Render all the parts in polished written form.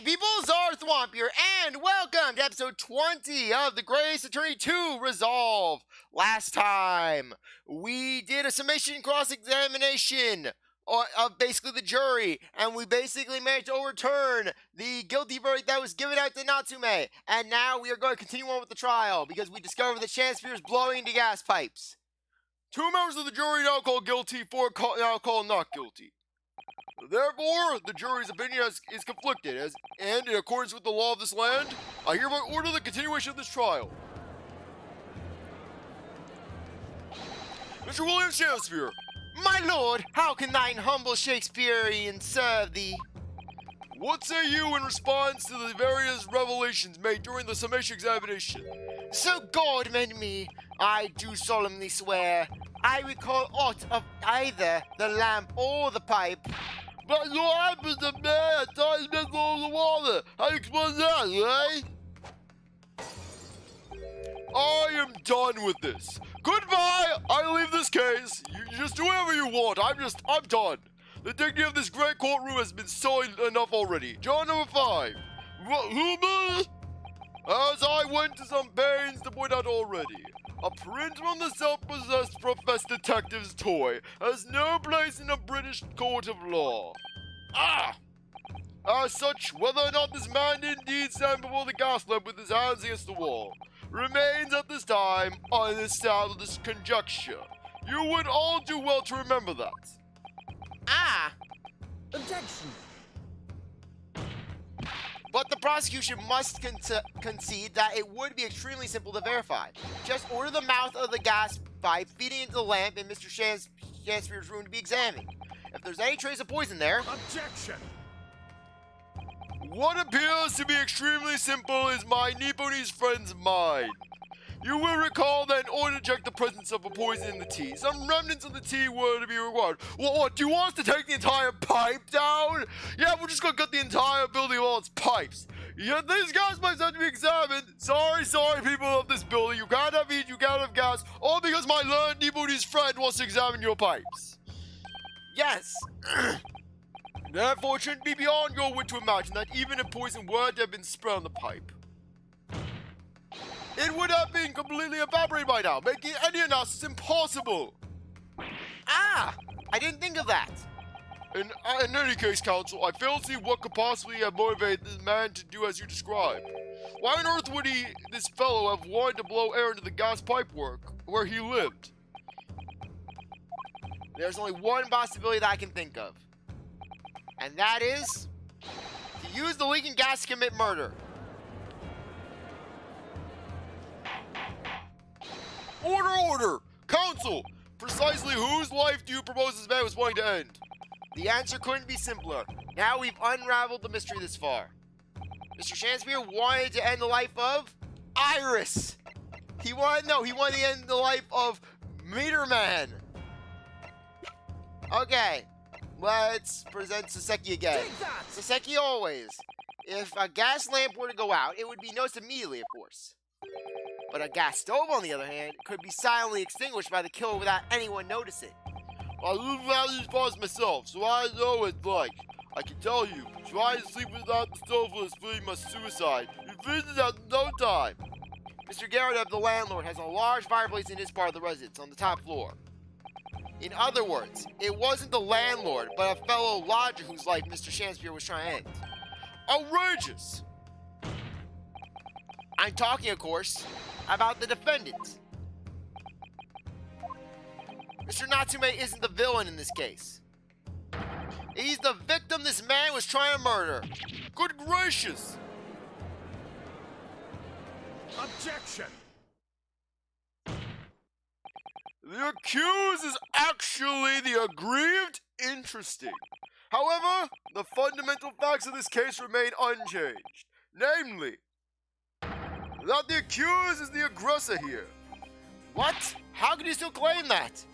people, CzarThwomp here, and welcome to episode 20 of the Grace Attorney 2 Resolve. Last time, we did a summation cross-examination of basically the jury, and we basically managed to overturn the guilty verdict that was given out to Natsume. And now we are going to continue on with the trial, because we discovered that Shamspeare is blowing into gas pipes. 2 members of the jury now called guilty, 4 now called not guilty. Therefore, the jury's opinion is conflicted, and in accordance with the law of this land, I hereby order the continuation of this trial. Mr. William Shamspeare. My lord, how can thine humble Shakespearean serve thee? What say you in response to the various revelations made during the summation examination? So God mend me, I do solemnly swear, I recall aught of either the lamp or the pipe. But your lamp is the man that ties me all the water. How do you explain that, eh? I am done with this. Goodbye! I leave this case. You just do whatever you want. I'm done. The dignity of this great courtroom has been sullied enough already. John number 5. As I went to some pains to point out already, a print from the self-possessed professed detective's toy has no place in a British court of law. As such, whether or not this man did indeed stand before the gas lamp with his hands against the wall, remains at this time unestablished conjecture. You would all do well to remember that. Objection. But the prosecution must concede that it would be extremely simple to verify. Just order the mouth of the gas pipe feeding into the lamp in Mr. Shamspeare's room to be examined. If there's any trace of poison there... Objection. What appears to be extremely simple is my Nipponese friend's mind. You will recall that in order to check the presence of a poison in the tea, some remnants of the tea were to be required. What, do you want us to take the entire pipe down? Yeah, we're just gonna cut the entire building of all its pipes. Yeah, these gas pipes have to be examined. Sorry, people of this building. You can't have heat, you can't have gas, all because my learned Nipponese friend wants to examine your pipes. Yes. Therefore, it shouldn't be beyond your wit to imagine that even if poison were to have been spread on the pipe, it would have been completely evaporated by now, making any analysis impossible. I didn't think of that. In any case, counsel, I fail to see what could possibly have motivated this man to do as you described. Why on earth would this fellow have wanted to blow air into the gas pipe work where he lived? There's only one possibility that I can think of. And that is to use the leaking gas to commit murder. Order! Counsel! Precisely whose life do you propose this man was wanting to end? The answer couldn't be simpler. Now we've unraveled the mystery this far. Mr. Shamspeare wanted to end the life of Iris. He wanted to end the life of Meter Man. Okay, let's present Soseki again. Soseki always. If a gas lamp were to go out, it would be noticed immediately, of course. But a gas stove, on the other hand, could be silently extinguished by the killer without anyone noticing. I live out these parts myself, so I know what it's like. I can tell you, trying to sleep without the stove was pretty much suicide. You finish out in no time. Mr. Garrett, the landlord, has a large fireplace in his part of the residence on the top floor. In other words, it wasn't the landlord, but a fellow lodger whose life Mr. Shamspeare was trying to end. Outrageous! I'm talking, of course, about the defendant. Mr. Natsume isn't the villain in this case. He's the victim this man was trying to murder. Good gracious! Objection. The accused is actually the aggrieved? Interesting. However, the fundamental facts of this case remain unchanged. Namely, that the accused is the aggressor here. What? How can you still claim that?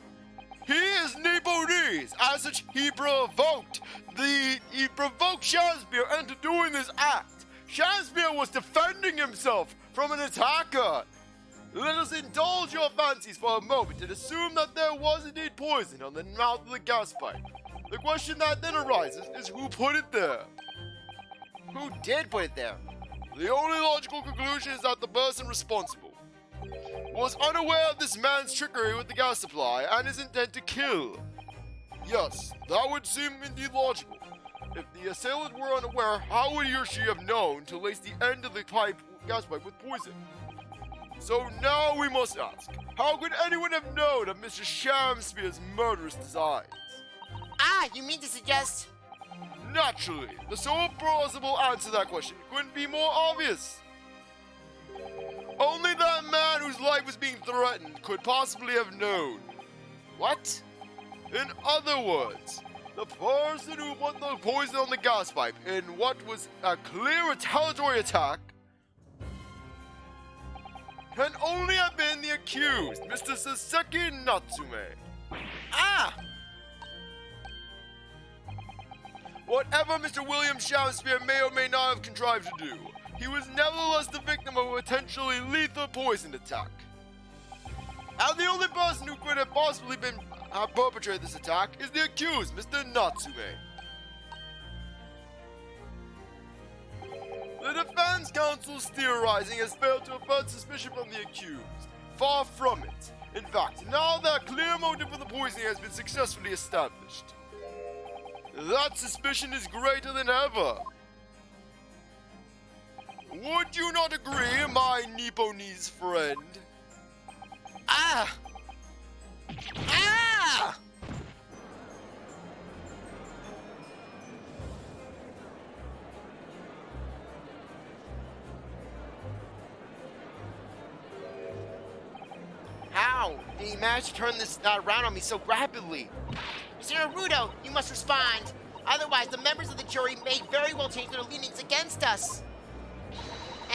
He is Nipponese. As such, he provoked Shamspeare into doing this act. Shamspeare was defending himself from an attacker. Let us indulge your fancies for a moment and assume that there was indeed poison on the mouth of the gas pipe. The question that then arises is who put it there? Who did put it there? The only logical conclusion is that the person responsible was unaware of this man's trickery with the gas supply and his intent to kill. Yes, that would seem indeed logical. If the assailant were unaware, how would he or she have known to lace the end of the gas pipe with poison? So now we must ask, how could anyone have known of Mr. Shamspeare's murderous designs? Ah, you mean to suggest... Naturally, the sole plausible answer to that question couldn't be more obvious. Only that man whose life was being threatened could possibly have known. What? In other words, the person who put the poison on the gas pipe in what was a clear retaliatory attack can only have been the accused, Mr. Soseki Natsume. Ah! Whatever Mr. William Shamspeare may or may not have contrived to do, he was nevertheless the victim of a potentially lethal poison attack. And the only person who could have possibly perpetrated this attack is the accused, Mr. Natsume. The defense counsel's theorizing has failed to avert suspicion from the accused. Far from it. In fact, now that clear motive for the poisoning has been successfully established, that suspicion is greater than ever. Would you not agree, my Nipponese friend? Ah! Ah! How did he manage to turn this around on me so rapidly? Mr. Naruto, you must respond. Otherwise, the members of the jury may very well change their leanings against us.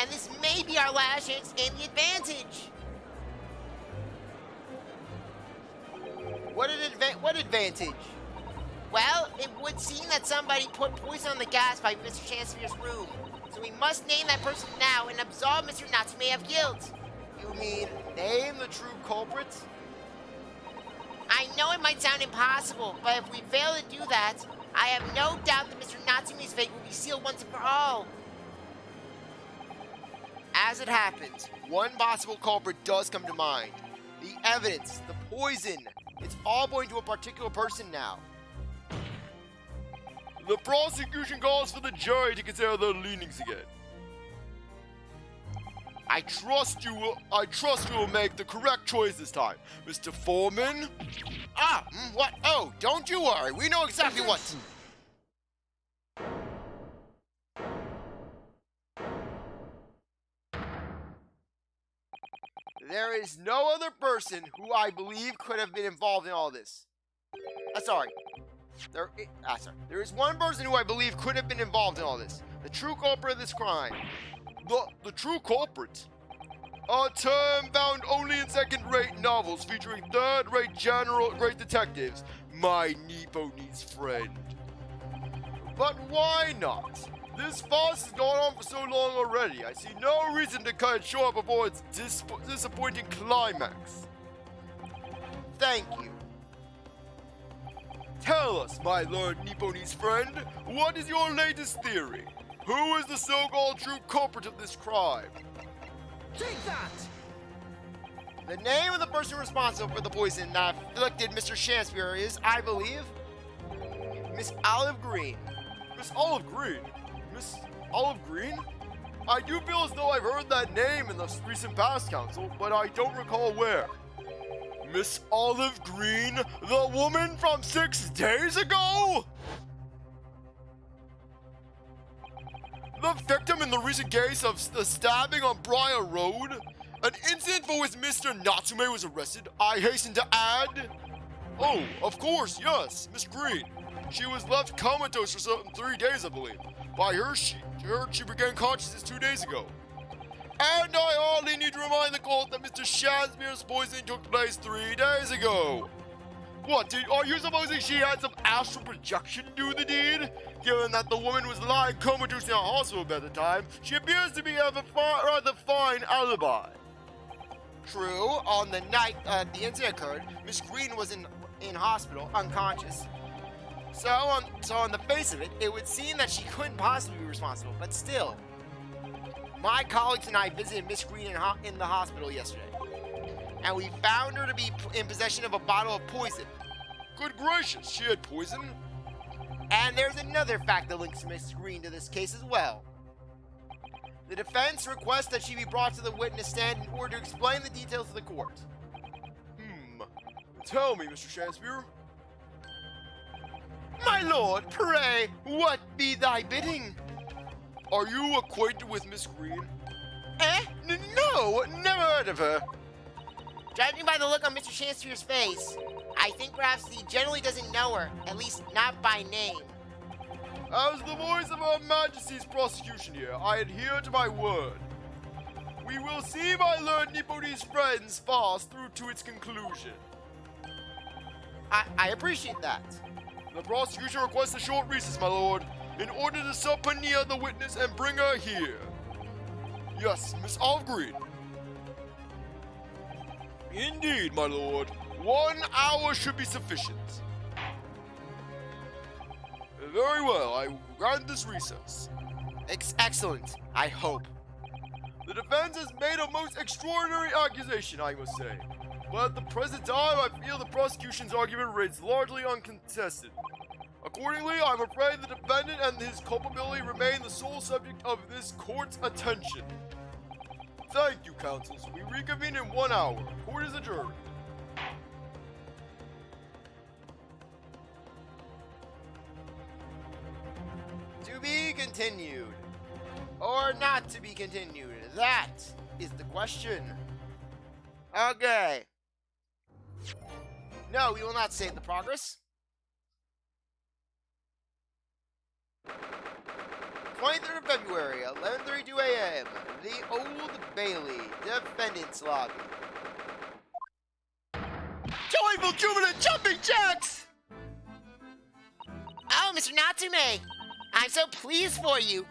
And this may be our last chance to gain the advantage. What advantage? Well, it would seem that somebody put poison on the gas pipe in Mr. Shamspeare's room. So we must name that person now and absolve Mr. Natsume of guilt. You mean name the true culprit? I know it might sound impossible, but if we fail to do that, I have no doubt that Mr. Natsume's fate will be sealed once and for all. As it happens, one possible culprit does come to mind. The evidence, the poison, it's all pointing to a particular person now. The prosecution calls for the jury to consider their leanings again. I trust you will make the correct choice this time, Mr. Foreman. What? Oh, don't you worry. We know exactly what. There is no other person who I believe could have been involved in all this. There is one person who I believe could have been involved in all this. The true culprit of this crime. The true culprit? A term found only in second-rate novels featuring third-rate general-grade detectives, my Nipponese friend. But why not? This farce has gone on for so long already. I see no reason to cut it short before its disappointing climax. Thank you. Tell us, my Lord Nipponese friend, what is your latest theory? Who is the so-called true culprit of this crime? Take that! The name of the person responsible for the poison that afflicted Mr. Shamspeare is, I believe, Miss Olive Green. Miss Olive Green? Miss Olive Green? I do feel as though I've heard that name in the recent past, Counsel, but I don't recall where. Miss Olive Green? The woman from 6 days ago? The victim in the recent case of the stabbing on Briar Road? An incident for which Mr. Natsume was arrested, I hasten to add? Oh, of course, yes, Miss Green. She was left comatose for 3 days, I believe. By her, she regained consciousness 2 days ago. And I hardly need to remind the court that Mr. Shamspeare's poisoning took place 3 days ago. What, are you supposing she had some astral projection to do the deed? Given that the woman was lying comatose in a hospital bed at the time, she appears to have a rather fine alibi. True, on the night the incident occurred, Miss Green was in hospital, unconscious. So on the face of it, it would seem that she couldn't possibly be responsible, but still. My colleagues and I visited Miss Green in the hospital yesterday, and we found her to be in possession of a bottle of poison. Good gracious, she had poison? And there's another fact that links Miss Green to this case as well. The defense requests that she be brought to the witness stand in order to explain the details to the court. Tell me, Mr. Shamspeare. My lord, pray, what be thy bidding? Are you acquainted with Miss Green? No, never heard of her. Judging by the look on Mr. Shamspeare's face, I think perhaps he generally doesn't know her, at least not by name. As the voice of Her Majesty's prosecution here, I adhere to my word. We will see my Lord Nipponese friends pass through to its conclusion. I appreciate that. The prosecution requests a short recess, my lord, in order to subpoena the witness and bring her here. Yes, Miss Olive Green. Indeed, my lord. 1 hour should be sufficient. Very well, I will grant this recess. Excellent, I hope. The defense has made a most extraordinary accusation, I must say. But at the present time, I feel the prosecution's argument remains largely uncontested. Accordingly, I'm afraid the defendant and his culpability remain the sole subject of this court's attention. Thank you, counsels. We reconvene in 1 hour. Court is adjourned. To be continued. Or not to be continued. That is the question. Okay. No, we will not save the progress. 23rd of February, 11:32 a.m. The Old Bailey, Defendant's Lobby. Joyful, jubilant, jumping jacks! Oh, Mr. Natsume! I'm so pleased for you.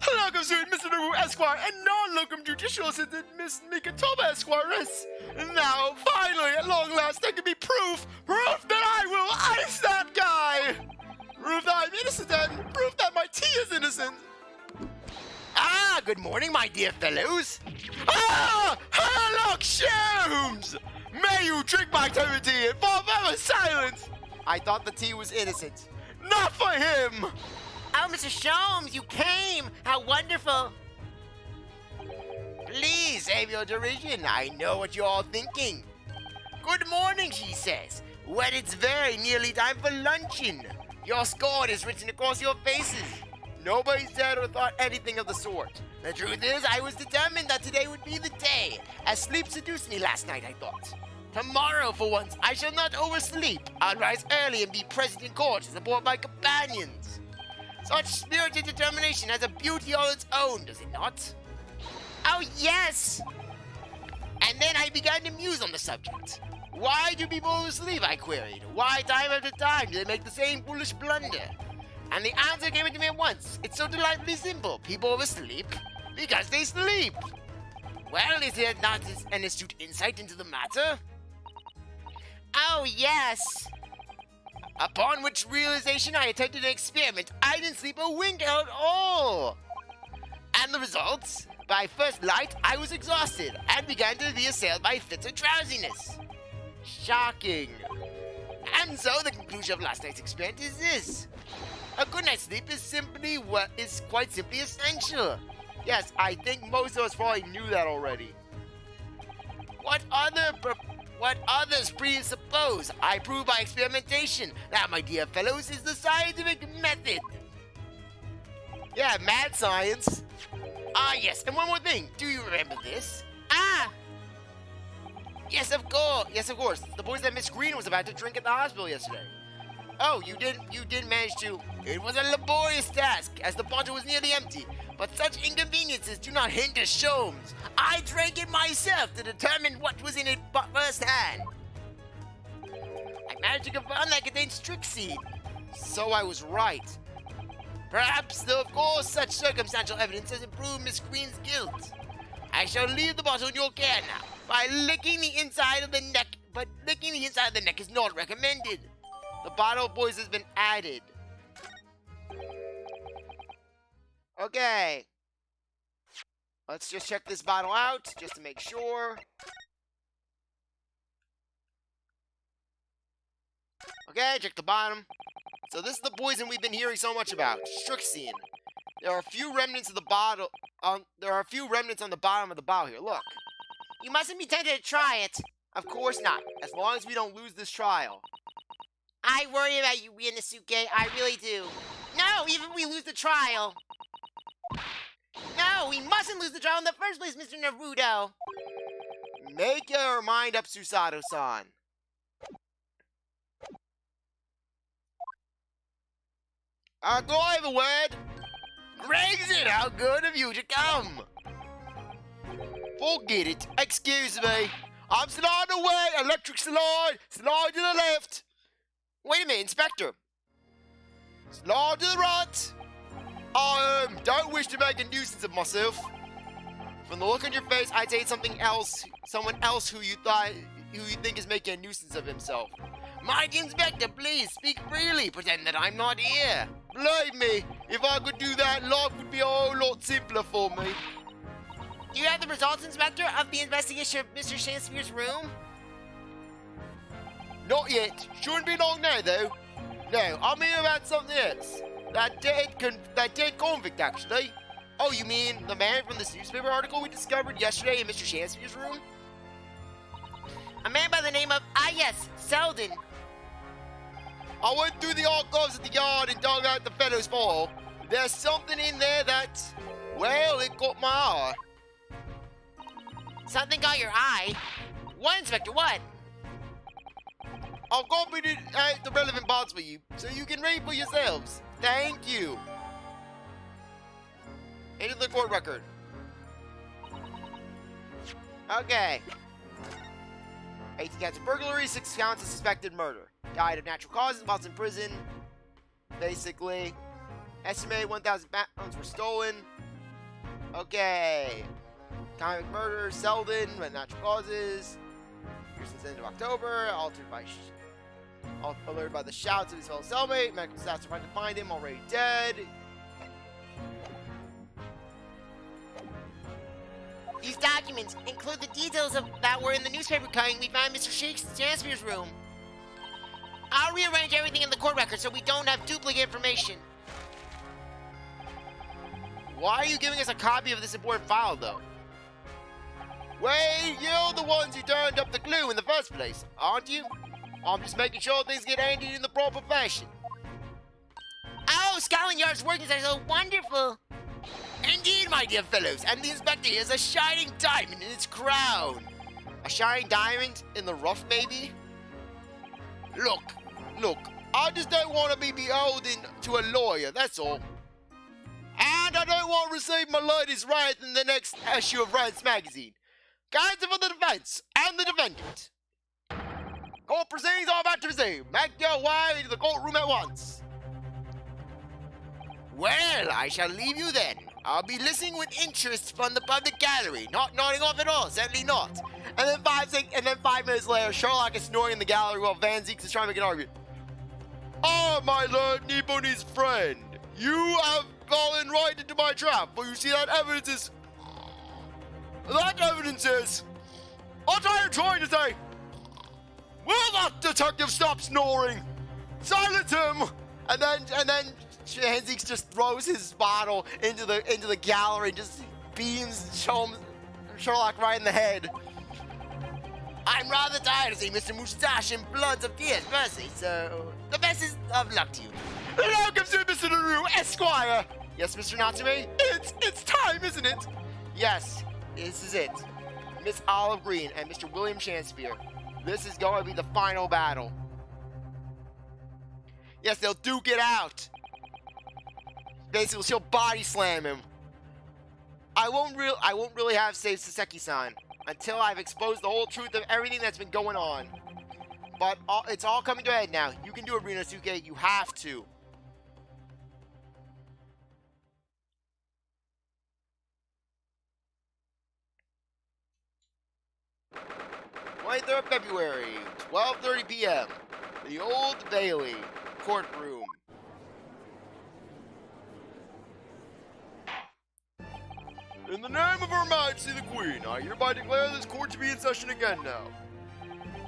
Welcome, sweet Mr. Nobu Esquire, and non-locum judicial assistant Miss Mikatoba Esquiress. Now, finally, at long last, there can be proof that I will ice that guy! Proof that I'm innocent, and proof that my tea is innocent. Ah, good morning, my dear fellows. Ah, Herlock Sholmes! May you drink my tea and forever silence! I thought the tea was innocent. Not for him! Oh, Mr. Sholmes, you came! How wonderful! Please save your derision. I know what you're all thinking. Good morning, she says. Well, it's very nearly time for luncheon. Your scorn is written across your faces. Nobody said or thought anything of the sort. The truth is, I was determined that today would be the day. As sleep seduced me last night, I thought. Tomorrow, for once, I shall not oversleep. I'll rise early and be present in court to support my companions. Such spirited determination has a beauty all its own, does it not? Oh, yes! And then I began to muse on the subject. Why do people oversleep, I queried. Why time after time do they make the same foolish blunder? And the answer came to me at once. It's so delightfully simple. People oversleep because they sleep. Well, is there not an astute insight into the matter? Oh, yes! Upon which realization I attempted an experiment. I didn't sleep a wink at all. And the results? By first light, I was exhausted and began to be assailed by fits of drowsiness. Shocking. And so the conclusion of last night's experiment is this. A good night's sleep is quite simply essential. Yes, I think most of us probably knew that already. What others presuppose, I prove by experimentation. That, my dear fellows, is the scientific method. Yeah, mad science. Ah, yes, and one more thing. Do you remember this? Ah! Yes, of course. Yes, of course. The poison that Miss Green was about to drink at the hospital yesterday. Oh, you did manage to. It was a laborious task, as the bottle was nearly empty. But such inconveniences do not hinder Sholmes. I drank it myself to determine what was in it firsthand. I managed to confirm that it contained strychnine. So I was right. Perhaps, though, of course, such circumstantial evidence has improved Miss Green's guilt. I shall leave the bottle in your care now, by licking the inside of the neck, but licking the inside of the neck is not recommended. The bottle of poison has been added. Okay. Let's just check this bottle out, just to make sure. Okay, check the bottom. So this is the poison we've been hearing so much about, Strixine. There are a few remnants of the bottle. There are a few remnants on the bottom of the bottle here. Look. You mustn't be tempted to try it. Of course not. As long as we don't lose this trial. I worry about you, Inosuke. I really do. No, even if we lose the trial. No, we mustn't lose the trial in the first place, Mr. Naruto. Make your mind up, Susato-san. Go I have a word. Gregson, how good of you to come. Forget it. Excuse me. I'm sliding away. Electric slide. Slide to the left. Wait a minute, Inspector. Slide to the right. I don't wish to make a nuisance of myself. From the look on your face, I'd say it's something else. Someone else who you think is making a nuisance of himself. Mighty Inspector, please speak freely. Pretend that I'm not here. Believe me, if I could do that, life would be a whole lot simpler for me. Do you have the results, Inspector, of the investigation of Mr. Shamspeare's room? Not yet. Shouldn't be long now, though. No, I'm here about something else. That dead convict, actually. Oh, you mean the man from this newspaper article we discovered yesterday in Mr. Shamspeare's room? A man by the name of, yes, Selden. I went through the archives at the yard and dug out the fellow's file. There's something in there that, well, it caught my eye. Something got your eye? What, Inspector, what? I've copied the relevant parts for you, so you can read for yourselves. Thank you. Into the court record. Okay. 18 counts of burglary, 6 counts of suspected murder. Died of natural causes, whilst in prison. Basically. Estimated 1,000 pounds were stolen. Okay. Convict murder, Selden, natural causes. Here since the end of October, alerted by the shouts of his fellow cellmate. Medical staff are trying to find him, already dead. These documents include the details that were in the newspaper cutting we found in Mr. Shamspeare's room. I'll rearrange everything in the court record so we don't have duplicate information. Why are you giving us a copy of this important file, though? Wait, you're the ones who turned up the clue in the first place, aren't you? I'm just making sure things get handled in the proper fashion. Oh, Scotland Yard's workings are so wonderful. Indeed, my dear fellows, and the inspector is a shining diamond in its crown. A shining diamond in the rough, maybe? Look, I just don't want to be beholden to a lawyer, that's all. And I don't want to receive my lady's right in the next issue of Rance magazine. Counsel for the defense and the defendant. Court proceedings are about to resume. Make your way to the courtroom at once. Well, I shall leave you then. I'll be listening with interest from the public gallery. Not nodding off at all, certainly not. And then 5 minutes later, Sherlock is snoring in the gallery while Van Zieks is trying to make an argument. Ah, my lord Nipponi's friend. You have fallen right into my trap, for you see that evidence is... What are you trying to say? Will that detective stop snoring? Silence him! And then Zieks just throws his bottle into the gallery and just beams Sherlock right in the head. I'm rather tired of seeing Mr. Moustache in bloods of tears, mercy, so the best of luck to you. Welcome to Mr. Naru, Esquire! Yes, Mr. Natsume? It's time, isn't it? Yes, this is it. Miss Olive Green and Mr. William Shamspeare. This is going to be the final battle. Yes, they'll duke it out. Basically, she'll body slam him. I won't really have saved Soseki-san until I've exposed the whole truth of everything that's been going on. But it's all coming to a head now. You can do it, Inosuke. You have to. 23rd February, 12:30 p.m. The Old Bailey courtroom. In the name of Her Majesty the Queen, I hereby declare this court to be in session again now.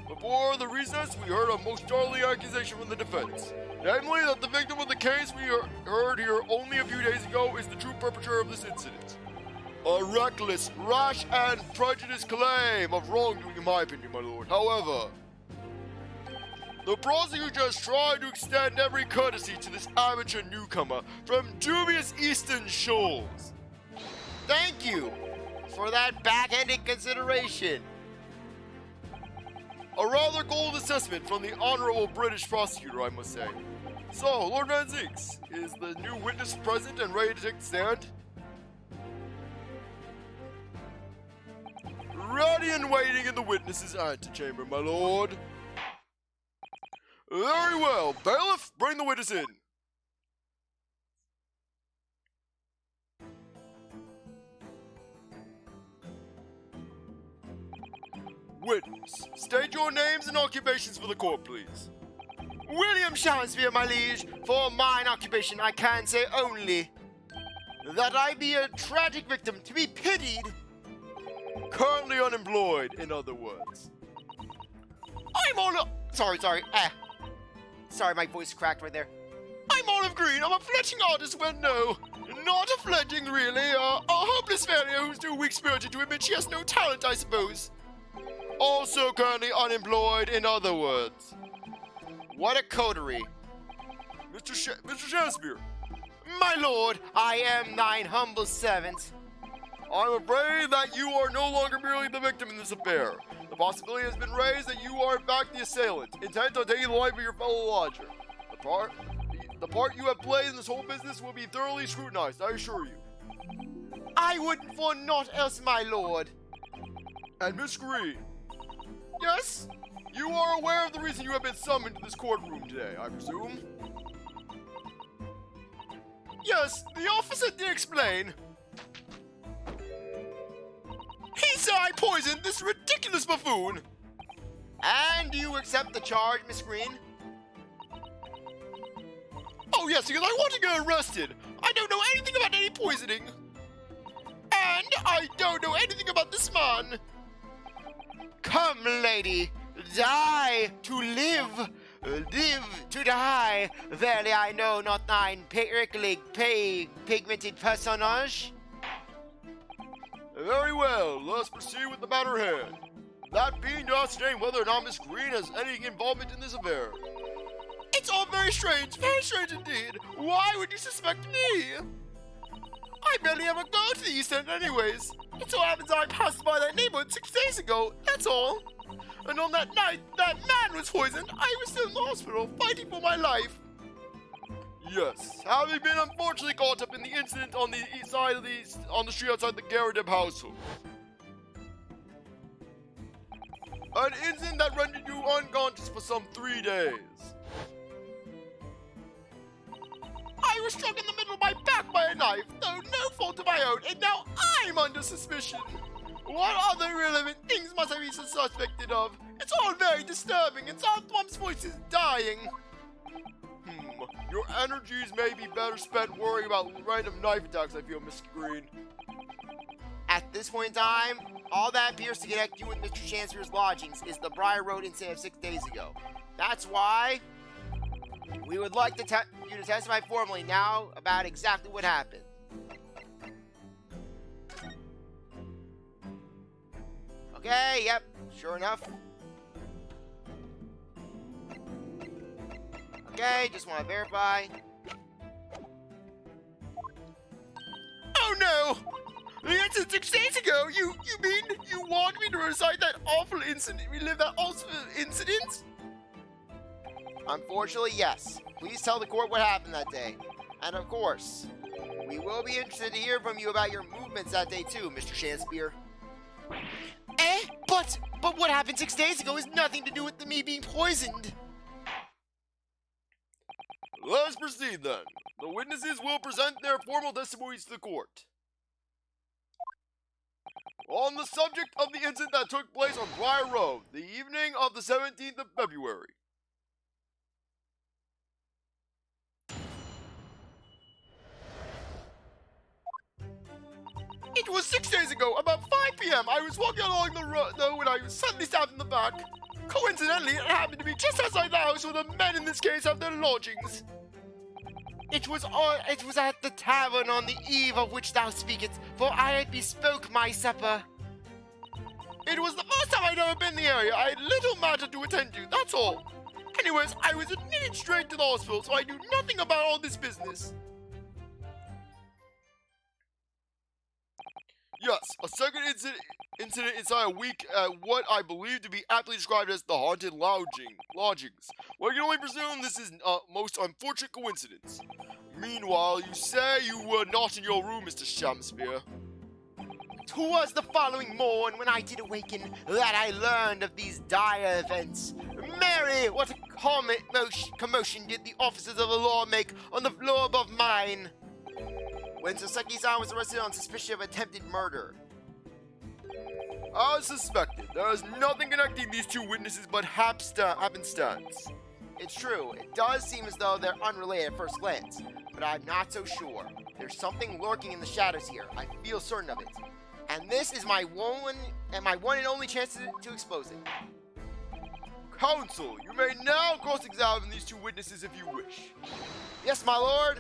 Before the recess, we heard a most startling accusation from the defense. Namely, that the victim of the case we heard here only a few days ago is the true perpetrator of this incident. A reckless, rash, and prejudiced claim of wrongdoing in my opinion, my lord. However, the prosecutor has tried to extend every courtesy to this amateur newcomer from dubious eastern shores. Thank you for that backhanded consideration. A rather cold assessment from the honorable British prosecutor, I must say. So, Lord Van Zieks, is the new witness present and ready to take the stand? Ready and waiting in the witness's antechamber, my lord. Very well. Bailiff, bring the witness in. Witness, state your names and occupations for the court, please. William Shamspeare, my liege. For mine occupation, I can say only that I be a tragic victim to be pitied. Currently unemployed, in other words. I'm Olive... Sorry, my voice cracked right there. I'm Olive Green. I'm a fledgling artist, well, no. Not a fledgling, really. A hopeless failure who's too weak-spirited to admit she has no talent, I suppose. Also currently unemployed, in other words. What a coterie. Mr. Shamspeare. My lord, I am thine humble servant. I'm afraid that you are no longer merely the victim in this affair. The possibility has been raised that you are in fact the assailant, intent on taking the life of your fellow lodger. The part you have played in this whole business will be thoroughly scrutinized, I assure you. I would for naught else, my lord. And Miss Green. Yes? You are aware of the reason you have been summoned to this courtroom today, I presume? Yes, the officer did explain. He said I poisoned this ridiculous buffoon. And do you accept the charge, Miss Green? Oh yes, because I want to get arrested. I don't know anything about any poisoning. And I don't know anything about this man. Come, lady. Die to live. Live to die. Verily I know not thine pigmented personage. Very well, let's proceed with the matter at hand. That being to ascertain whether or not Miss Green has any involvement in this affair. It's all very strange indeed. Why would you suspect me? I barely ever go to the East End anyways. It so happens I passed by that neighborhood 6 days ago, that's all. And on that night, that man was poisoned. I was still in the hospital, fighting for my life. Yes, having been unfortunately caught up in the incident on the east side of on the street outside the Garrideb household. An incident that rendered you unconscious for some 3 days. I was struck in the middle of my back by a knife, though no fault of my own, and now I'm under suspicion. What other irrelevant things must I be suspected of? It's all very disturbing, and CzarThwomp's voice is dying. Your energies may be better spent worrying about random knife attacks, I feel, Miss Green. At this point in time, all that appears to connect you with Mr. Chancellor's lodgings is the Briar Road incident of 6 days ago. That's why we would like you to testify formally now about exactly what happened. Okay, yep, sure enough. Okay, just want to verify. Oh no! The incident 6 days ago? You mean you want me to recite that awful incident, relive that awful incident? Unfortunately, yes. Please tell the court what happened that day. And of course, we will be interested to hear from you about your movements that day too, Mr. Shamspeare. But what happened 6 days ago has nothing to do with me being poisoned. Let's proceed then. The witnesses will present their formal testimonies to the court. On the subject of the incident that took place on Briar Road, the evening of the 17th of February. It was 6 days ago, about 5 p.m. I was walking along the road when I was suddenly stabbed in the back. Coincidentally, it happened to be just outside the house where the men in this case have their lodgings. It was at the tavern on the eve of which thou speakest, for I had bespoke my supper. It was the first time I'd ever been in the area. I had little matter to attend to, that's all. Anyways, I was admitted straight to the hospital, so I knew nothing about all this business. Yes, a second incident inside a week at what I believe to be aptly described as the haunted lodgings. Well, I can only presume this is a most unfortunate coincidence. Meanwhile, you say you were not in your room, Mr. Shamspeare. 'Twas the following morn when I did awaken that I learned of these dire events. Mary, what a commotion did the officers of the law make on the floor above mine when Soseki-san was arrested on suspicion of attempted murder. As suspected, there is nothing connecting these two witnesses but happenstance. It's true, it does seem as though they're unrelated at first glance, but I'm not so sure. There's something lurking in the shadows here. I feel certain of it. And this is my one and only chance to expose it. Counsel, you may now cross-examine these two witnesses if you wish. Yes, my lord.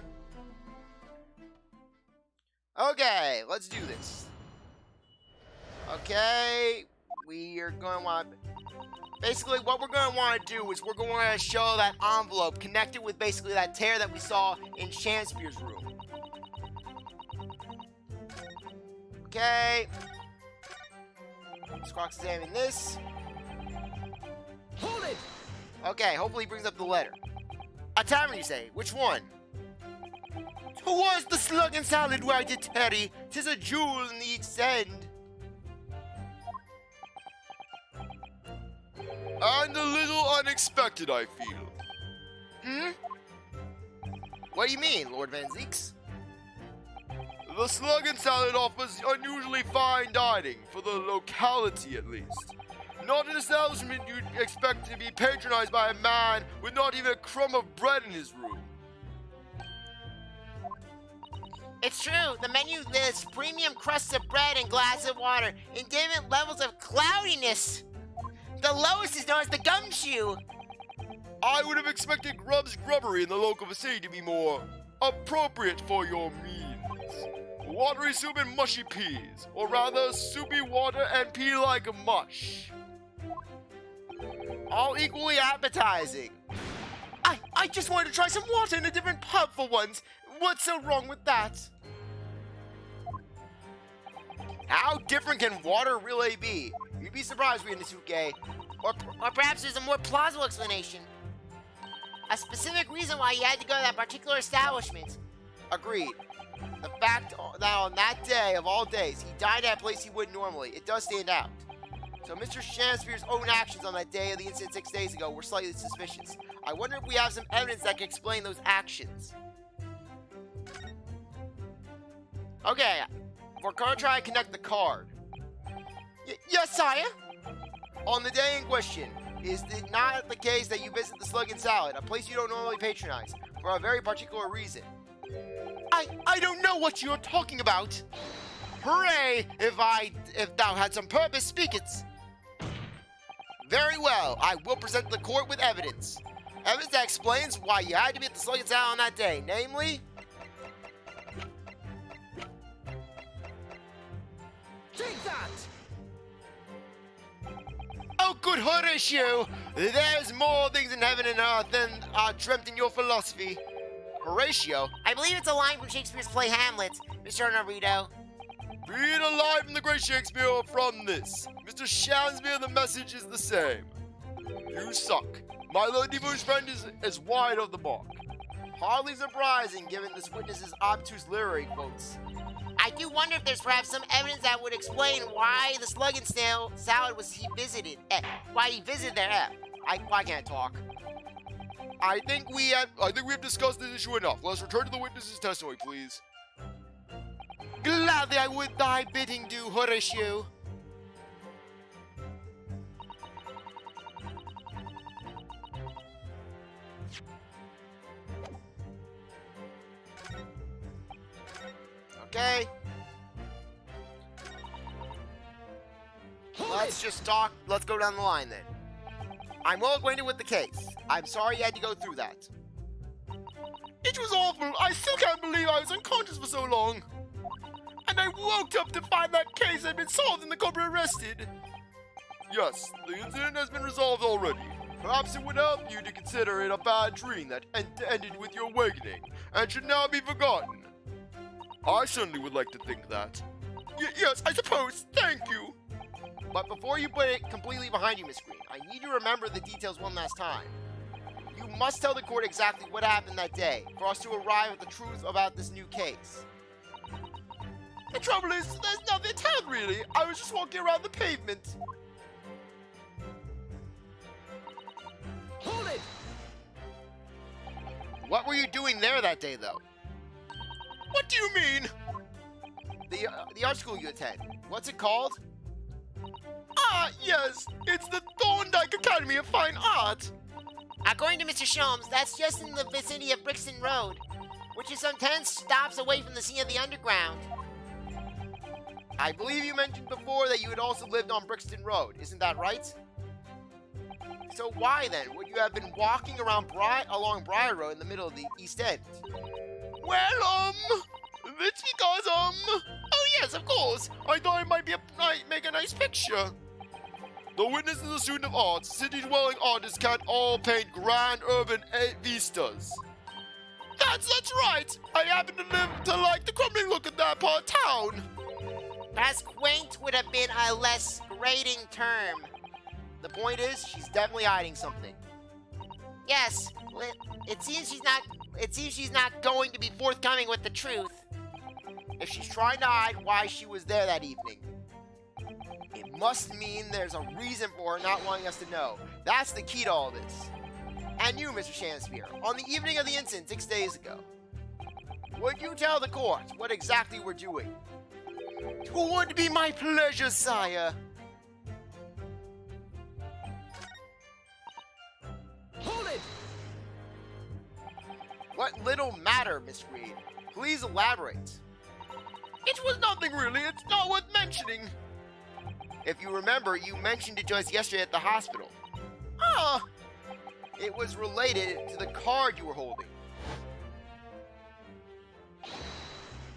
Okay, let's do this. Okay, we are going to want... Basically, what we're going to want to do is we're going to show that envelope connected with basically that tear that we saw in Shamspeare's room. Okay. Let's cross-examine this. Hold it! Okay, hopefully he brings up the letter. A tavern, you say? Which one? Towards the slug and salad where I did tarry, 'tis a jewel in the east end. And a little unexpected, I feel. What do you mean, Lord Van Zieks? The slug and salad offers unusually fine dining, for the locality at least. Not an establishment you'd expect to be patronized by a man with not even a crumb of bread in his room. It's true, the menu lists premium crusts of bread and glass of water in different levels of cloudiness. The lowest is known as the gumshoe. I would have expected Grub's Grubbery in the local vicinity to be more appropriate for your means. Watery soup and mushy peas, or rather soupy water and pea-like mush. All equally appetizing. I just wanted to try some water in a different pub for once. What's so wrong with that? How different can water really be? You'd be surprised, Ryunosuke. Or perhaps there's a more plausible explanation. A specific reason why he had to go to that particular establishment. Agreed. The fact that on that day of all days, he dined at a place he wouldn't normally, it does stand out. So Mr. Shamspeare's own actions on that day of the incident 6 days ago were slightly suspicious. I wonder if we have some evidence that can explain those actions. Okay, we're gonna try and connect the card. Yes, sire? On the day in question, is it not the case that you visit the Slug and Salad, a place you don't normally patronize, for a very particular reason? I don't know what you're talking about. Hooray! If thou had some purpose, speak it. Very well, I will present the court with evidence. Evidence that explains why you had to be at the Slug and Salad on that day, namely... Take that! Oh, good Horatio! There's more things in heaven and earth than are dreamt in your philosophy. Horatio? I believe it's a line from Shakespeare's play Hamlet, Mr. Naruto. Be it alive from the great Shakespeare or from this. Mr. Shamspeare, the message is the same. You suck. My Lord Devo's friend is as wide of the mark. Hardly surprising given this witness's obtuse literary quotes. I do wonder if there's perhaps some evidence that would explain why the Slug and Snail Salad was why he visited there. Why can't I talk? I think we have discussed this issue enough. Let's return to the witness's testimony, please. Gladly I would thy bidding do, Horatio. Okay. let's just talk. Let's go down the line then. I'm well acquainted with the case. I'm sorry you had to go through that. It was awful. I still can't believe I was unconscious for so long. And I woke up to find that case had been solved and the culprit arrested. Yes, the incident has been resolved already. Perhaps it would help you to consider it a bad dream that ended with your awakening and should now be forgotten. I certainly would like to think that. Yes, I suppose. Thank you. But before you put it completely behind you, Miss Green, I need you to remember the details one last time. You must tell the court exactly what happened that day for us to arrive at the truth about this new case. The trouble is, there's nothing to tell, really. I was just walking around the pavement. Hold it! What were you doing there that day, though? What do you mean? The art school you attend. What's it called? Ah, yes. It's the Thorndike Academy of Fine Art. According to Mr. Sholmes, that's just in the vicinity of Brixton Road, which is some 10 stops away from the scene of the underground. I believe you mentioned before that you had also lived on Brixton Road. Isn't that right? So why then would you have been walking around along Briar Road in the middle of the East End? Well, it's because, oh yes, of course. I thought it might make a nice picture. The witness is a student of art. City-dwelling artists can't all paint grand urban vistas. That's right. I happen to like the crumbling look of that part of town. As quaint would have been a less grating term. The point is, she's definitely hiding something. Yes, it seems she's not going to be forthcoming with the truth. If she's trying to hide why she was there that evening, it must mean there's a reason for her not wanting us to know. That's the key to all this. And you, Mr. Shamspeare, on the evening of the incident 6 days ago, would you tell the court what exactly we're doing? It would be my pleasure, sire. Hold it! What little matter, Miss Green? Please elaborate. It was nothing really. It's not worth mentioning. If you remember, you mentioned it to us yesterday at the hospital. Ah! It was related to the card you were holding.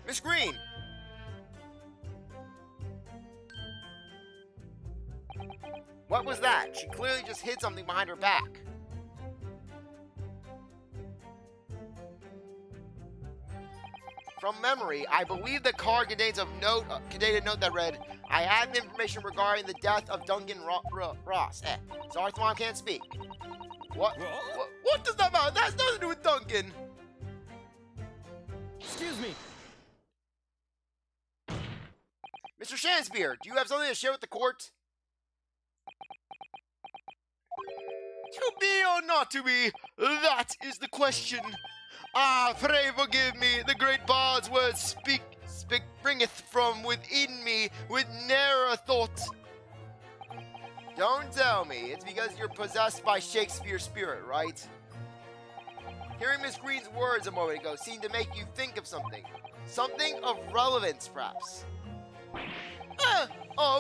Miss Green! What was that? She clearly just hid something behind her back. From memory, I believe the card contained a note that read, "I have information regarding the death of Duncan Ross." CzarThwomp can't speak. What What does that matter? That has nothing to do with Duncan. Excuse me. Mr. Shamspeare, do you have something to share with the court? To be or not to be, that is the question. Ah, pray forgive me, the great bard's words bringeth from within me with ne'er a thought. Don't tell me, it's because you're possessed by Shakespeare's spirit, right? Hearing Miss Green's words a moment ago seemed to make you think of something. Something of relevance, perhaps.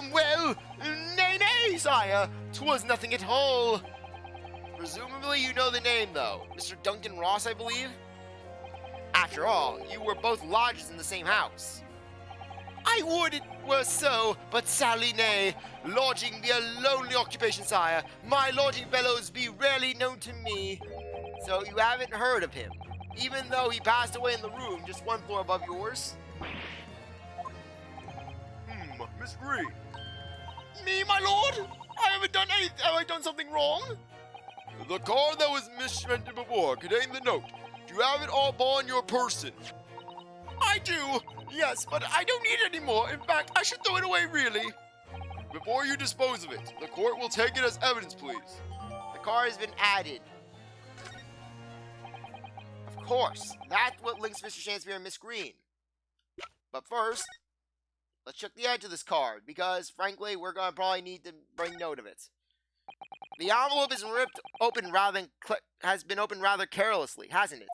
Well, nay, sire, 'twas nothing at all. Presumably you know the name, though. Mr. Duncan Ross, I believe? After all, you were both lodgers in the same house. I would it were so, but sadly nay. Lodging be a lonely occupation, sire. My lodging fellows be rarely known to me. So you haven't heard of him, even though he passed away in the room just one floor above yours? Miss Green. Me, my lord? I haven't done anything. Have I done something wrong? The card that was mentioned before contained the note. Do you have it all upon your person? I do, yes, but I don't need it anymore. In fact, I should throw it away, really. Before you dispose of it, the court will take it as evidence, please. The card has been added. Of course, that's what links Mr. Shamspeare and Miss Green. But first, let's check the edge of this card, because, frankly, we're going to probably need to bring note of it. The envelope is has been opened rather carelessly, hasn't it?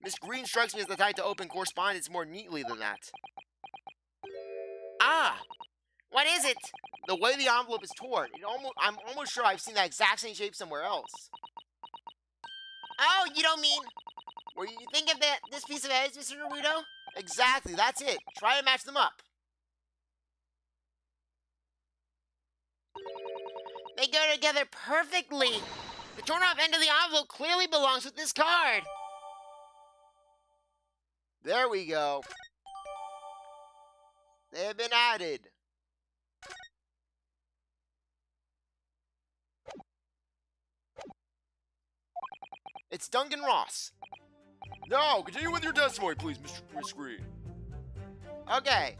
Miss Green strikes me as the type to open correspondence more neatly than that. Ah! What is it? the way the envelope is torn, I'm almost sure I've seen that exact same shape somewhere else. Oh, you don't mean... Were you thinking of this piece of evidence, Mr. Naruto? Exactly, that's it. Try to match them up. They go together perfectly. The torn-off end of the envelope clearly belongs with this card. There we go. They have been added. It's Duncan Ross. Now, continue with your testimony, please, Miss Green. Okay.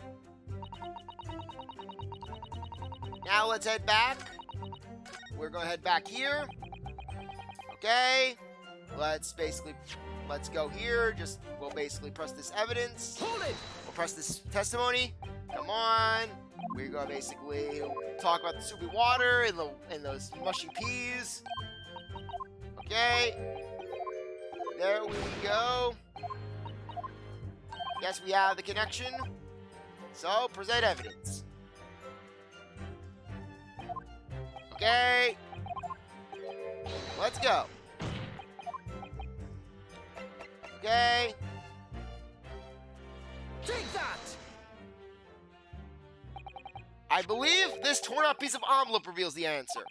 Now let's head back. We're going to head back here. Okay. Let's go here. We'll basically press this evidence. Hold it! We'll press this testimony. Come on. We're going to basically talk about the soupy water and those mushy peas. Okay. There we go. Yes, we have the connection. So, present evidence. Okay. Let's go. Okay. Take that! I believe this torn up piece of envelope reveals the answer,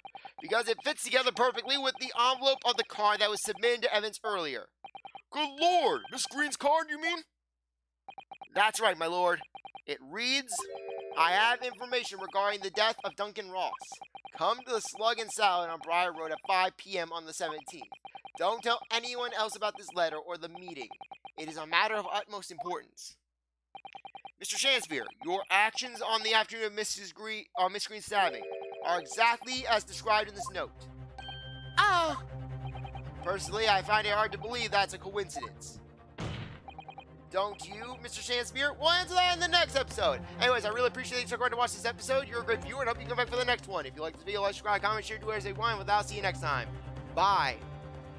because it fits together perfectly with the envelope of the card that was submitted to Evans earlier. Good lord! Miss Green's card, you mean? That's right, my lord. It reads, I have information regarding the death of Duncan Ross. Come to the Slug and Salad on Briar Road at 5 p.m. on the 17th. Don't tell anyone else about this letter or the meeting. It is a matter of utmost importance. Mr. Shamspeare, your actions on the afternoon of Miss Green's stabbing are exactly as described in this note. Oh! Personally, I find it hard to believe that's a coincidence. Don't you, Mr. Shamspeare? We'll answer that in the next episode. Anyways, I really appreciate you going to watch this episode. You're a great viewer, and hope you come back for the next one. If you like this video, like, subscribe, comment, share, do whatever you want. With that, I'll see you next time. Bye.